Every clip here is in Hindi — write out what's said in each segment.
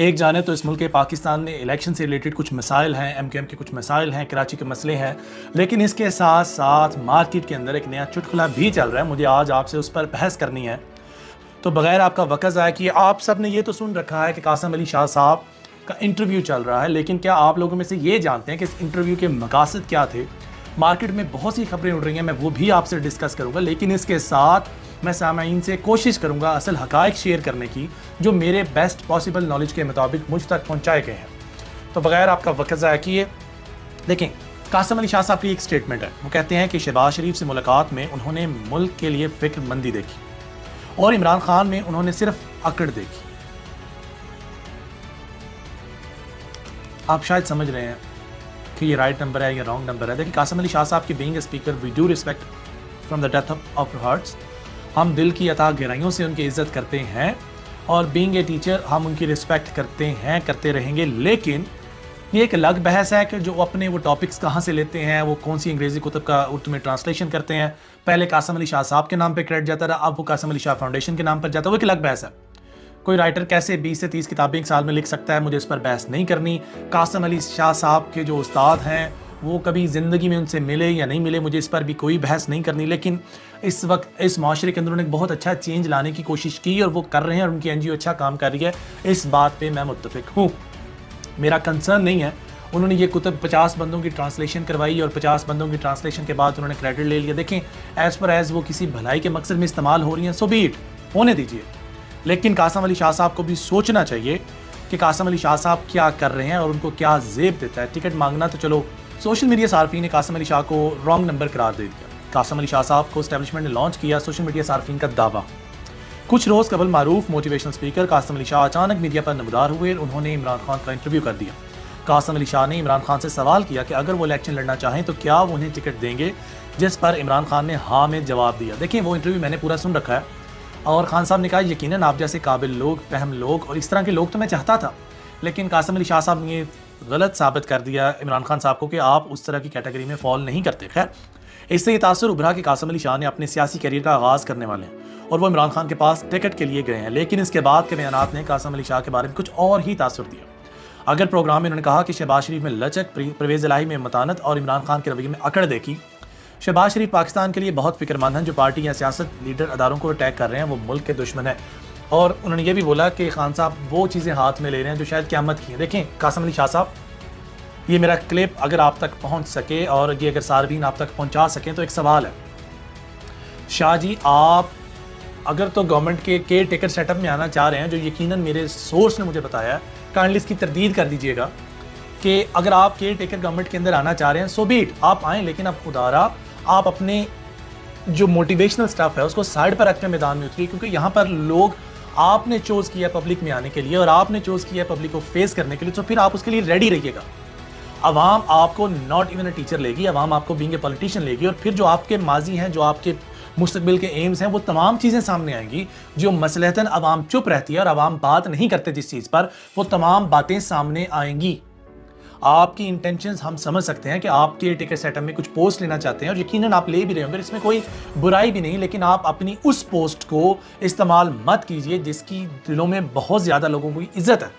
एक जाने तो इस मुल्क पाकिस्तान में इलेक्शन से रिलेटेड कुछ मसाइल हैं, एमक्यूएम के कुछ मसाइल हैं, कराची के मसले हैं, लेकिन इसके साथ साथ मार्केट के अंदर एक नया चुटकुला भी चल रहा है। मुझे आज आपसे उस पर बहस करनी है। तो बगैर आपका वक्त ज़ाया किए, आप सब ने ये तो सुन रखा है कि कासिम अली शाह साहब का इंटरव्यू चल रहा है, लेकिन क्या आप लोगों में से ये जानते हैं कि इस इंटरव्यू के मकासद क्या थे? मार्केट में बहुत सी खबरें उड़ रही हैं, मैं वो भी आपसे डिस्कस करूँगा, लेकिन इसके साथ मैं सामाईन से कोशिश करूँगा असल हक़ाइक़ शेयर करने की जो मेरे बेस्ट पॉसिबल नॉलेज के मुताबिक मुझ तक पहुँचाए गए हैं। तो बगैर आपका वक्त ज़ाया किए, देखें, कासिम अली शाह साहब की एक स्टेटमेंट है। वो कहते हैं कि शहबाज शरीफ से मुलाकात में उन्होंने मुल्क के लिए फ़िक्रमंदी देखी और इमरान खान में उन्होंने सिर्फ अकड़ देखी। आप शायद समझ रहे हैं कि ये राइट नंबर है या रॉन्ग नंबर है। देखिए, कासिम अली शाह साहब की being a speaker, we do respect from the depth of our hearts. हम दिल की अता गहराइयों से उनकी इज़्ज़त करते हैं और बीइंग ए टीचर हम उनकी रिस्पेक्ट करते हैं, करते रहेंगे। लेकिन ये एक अलग बहस है कि जो अपने वो टॉपिक्स कहाँ से लेते हैं, वो कौन सी अंग्रेज़ी कुतुब का उर्दू में ट्रांसलेशन करते हैं। पहले कासिम अली शाह साहब के नाम पे क्रेडिट जाता रहा, अब वो कासिम अली शाह फाउंडेशन के नाम पर जाता है। वो एक अलग बहस है। कोई राइटर कैसे 20 से 30 किताबें एक साल में लिख सकता है, मुझे इस पर बहस नहीं करनी। कासिम अली शाह साहब के जो उस्ताद हैं वो कभी ज़िंदगी में उनसे मिले या नहीं मिले, मुझे इस पर भी कोई बहस नहीं करनी। लेकिन इस वक्त इस माशरे के अंदर उन्होंने बहुत अच्छा चेंज लाने की कोशिश की और वो कर रहे हैं और उनकी एनजीओ अच्छा काम कर रही है। इस बात पे मैं मुत्तफिक हूँ। मेरा कंसर्न नहीं है उन्होंने ये कुतुब 50 बंदों की ट्रांसलेशन करवाई और 50 बंदों की ट्रांसलेशन के बाद उन्होंने क्रेडिट ले लिया। देखें, एज़ पर एज़ वो किसी भलाई के मकसद में इस्तेमाल हो रही हैं, सो बी इट, होने दीजिए। लेकिन कासिम अली शाह साहब को भी सोचना चाहिए कि कासिम अली शाह साहब क्या कर रहे हैं और उनको क्या ज़ेब देता है। टिकट मांगना तो चलो, सोशल मीडिया सार्फिन ने कासिम अली शाह को रॉन्ग नंबर करार दे दिया। कासिम अली शाह साहब को एस्टैब्लिशमेंट ने लॉन्च किया सोशल मीडिया सार्फिन का दावा। कुछ रोज़ कबल मारूफ मोटिवेशनल स्पीकर कासिम अली शाह अचानक मीडिया पर नमदार हुए। उन्होंने इमरान खान का इंटरव्यू कर दिया। कासिम अली शाह ने इमरान खान से सवाल किया कि अगर वो इलेक्शन लड़ना चाहें तो क्या वो उन्हें टिकट देंगे, जिस पर इमरान खान ने हाँ में जवाब दिया। देखिए, वो इंटरव्यू मैंने पूरा सुन रखा है और खान साहब ने कहा यकीनन आप जैसे काबिल लोग, फहम लोग और इस तरह के लोग तो मैं चाहता था, लेकिन कासिम अली शाह साहब ने गलत साबित कर दिया इमरान खान साहब को कि आप उस तरह की कैटेगरी में फॉल नहीं करते। खैर, इससे ये तासुर उभरा कि कासिम अली शाह ने अपने सियासी करियर का आगाज़ करने वाले हैं और वो इमरान खान के पास टिकट के लिए गए हैं। लेकिन इसके बाद के बयानात ने कासिम अली शाह के बारे में कुछ और ही तासुर दिया। अगर प्रोग्राम में उन्होंने कहा कि शहबाज शरीफ में लचक, परवेज़ इलाही में मतानत और इमरान खान के रवैये में अकड़ देखी। शहबाज शरीफ पाकिस्तान के लिए बहुत फिक्रमंद हैं। जो पार्टी या सियासत लीडर अदारों को अटैक कर रहे हैं वो मुल्क के दुश्मन है। और उन्होंने ये भी बोला कि खान साहब वो चीज़ें हाथ में ले रहे हैं जो शायद क़यामत की हैं। देखें, कासिम अली शाह साहब, ये मेरा क्लिप अगर आप तक पहुंच सके और ये अगर सार्फिन आप तक पहुंचा सकें तो एक सवाल है, शाह जी, आप अगर तो गवर्नमेंट के केयर टेकर सेटअप में आना चाह रहे हैं, जो यकीनन मेरे सोर्स ने मुझे बताया है, काइंडली इसकी तरदीद कर दीजिएगा कि अगर आप केयर टेकर गवर्नमेंट के अंदर आना चाह रहे हैं सो बी इट, आप आएँ, लेकिन अब खुदारा आप अपने जो मोटिवेशनल स्टफ है उसको साइड पर रखकर मैदान में उतरिए, क्योंकि यहाँ पर लोग आपने चूज़ किया पब्लिक में आने के लिए और आपने चूज़ किया पब्लिक को फेस करने के लिए, तो फिर आप उसके लिए रेडी रहिएगा। अवाम आपको नॉट इवन अ टीचर लेगी, अवाम आपको बीइंग ए पॉलिटिशियन लेगी और फिर जो आपके माजी हैं, जो आपके मुस्तकबिल के एम्स हैं, वो तमाम चीज़ें सामने आएंगी जो मसलहतन अवाम चुप रहती है और अवाम बात नहीं करते जिस चीज़ पर, वो तमाम बातें सामने आएंगी। आपकी इंटेंशंस हम समझ सकते हैं कि आप केयर टेकर सेटअप में कुछ पोस्ट लेना चाहते हैं और यकीनन आप ले भी रहे होंगे, इसमें कोई बुराई भी नहीं, लेकिन आप अपनी उस पोस्ट को इस्तेमाल मत कीजिए जिसकी दिलों में बहुत ज़्यादा लोगों की इज्जत है।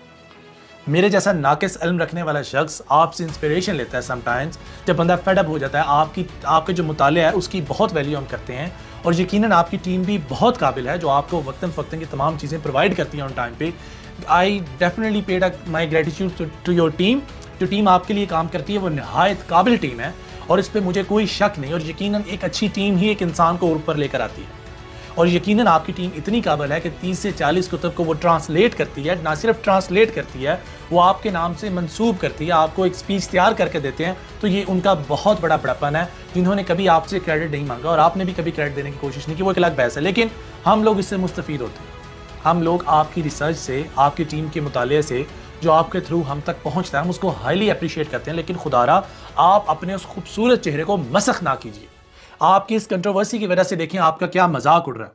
मेरे जैसा नाकिस इल्म रखने वाला शख्स आपसे इंस्पिरेशन लेता है समटाइम्स, जब बंदा फेडअप हो जाता है। आपके जो मुताले है उसकी बहुत वैल्यू हम करते हैं और यकीनन आपकी टीम भी बहुत काबिल है जो आपको वक्तन फ़क्तन की तमाम चीज़ें प्रोवाइड करती हैं ऑन टाइम पे। I definitely paid my gratitude to your team. जो टीम आपके लिए काम करती है वो नहायत काबिल टीम है और इस पर मुझे कोई शक नहीं। और यकीनन एक अच्छी टीम ही एक इंसान को ऊपर लेकर आती है और यकीनन आपकी टीम इतनी काबिल है कि 30 से 40 कुतुब को वो ट्रांसलेट करती है। ना सिर्फ ट्रांसलेट करती है, वो आपके नाम से मंसूब करती है, आपको एक स्पीच तैयार करके देते हैं। तो ये उनका बहुत बड़ा बड़प्पन है जिन्होंने कभी आपसे क्रेडिट नहीं मांगा और आपने भी कभी क्रेडिट देने की कोशिश नहीं की। वो एक अलग बहस है, लेकिन हम लोग इससे मुस्तफ़ीद होते हैं। हम लोग आपकी रिसर्च से, आपकी टीम के मुताले से जो आपके थ्रू हम तक पहुँचता है, हम उसको हाईली अप्रिशिएट करते हैं। लेकिन खुदारा, आप अपने उस खूबसूरत चेहरे को मसख ना कीजिए। आपकी इस कंट्रोवर्सी की वजह से देखें आपका क्या मजाक उड़ रहा है।